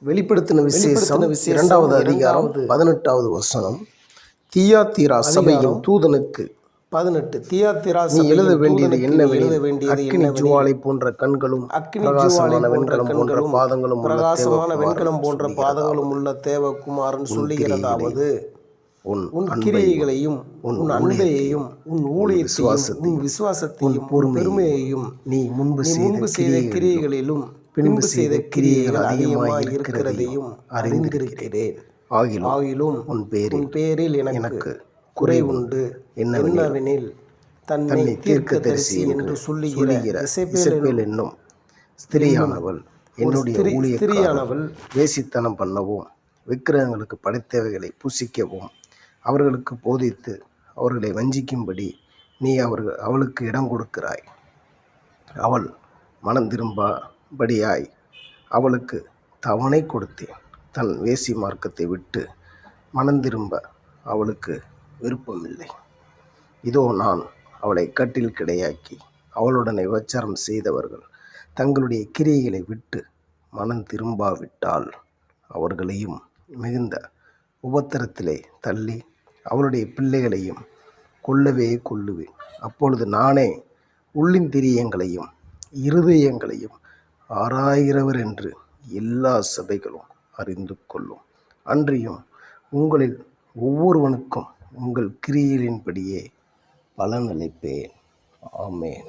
வெளிப்படுத்தின விசேஷம் 2வது அதிகாரம் 18வது வசனம். தியாத்திரா சபையின் தூதனுக்கு 18 தியாத்திரா நீ எழுத வேண்டியது என்னவெனில், அக்கினி ஜுவாலை போன்ற கண்களும் பிரகாசமான வெண்கலம் போன்ற பாதங்களும் பிரகாசமான வெண்கலம் போன்ற பாதங்களும் உள்ள தேவகுமாரன் சொல்லுகிறதாவது, உன் கிரியைகளையும் உன் அன்பையையும் உன் ஊழியத்தையும் உன் விசுவாசத்தையும் பெருமையையும் நீ முன்பு செய்த கிரியைகளிலும் பின்பு செய்த கிரியைகள் அதிகமாக இருக்கிறதையும் அறிந்திருக்கிறேன். ஆகிலும் உன் பேரில் எனக்கு குறை உண்டு. என்னவெனில், தன்னை தீர்க்கதரிசி என்று சொல்லுகிற இசபேல் என்னும் ஸ்திரீயானவள் என்னுடைய ஊழியக்காரர்கள் வேசித்தனம் பண்ணவும் விக்கிரகங்களுக்கு படைத்தவைகளை புசிக்கவும் அவர்களுக்கு போதித்து அவர்களை வஞ்சிக்கும்படி நீ அவளுக்கு இடம் கொடுக்கிறாய். அவள் மனம் திரும்படியாய் அவளுக்கு தவணை கொடுத்தேன். தன் வேசி மார்க்கத்தை விட்டு மனம் திரும்ப அவளுக்கு விருப்பமில்லை. இதோ நான் அவளை கட்டில் கிடையாக்கி அவளுடனே விபச்சாரம் செய்தவர்கள் தங்களுடைய கிரியைகளை விட்டு மனம் திரும்பாவிட்டால் அவர்களையும் மிகுந்த உபத்திரத்திலே தள்ளி அவளுடைய பிள்ளைகளையும் கொல்லுவேன். அப்பொழுது நானே உள்ளிந்திரியங்களையும் இருதயங்களையும் ஆராய்கிறவர் என்று எல்லா சபைகளும் அறிந்து கொள்ளும். அன்றியும் உங்களில் ஒவ்வொருவனுக்கும் உங்கள் கிரியைகளின்படியே பலனளிப்பேன். ஆமென்.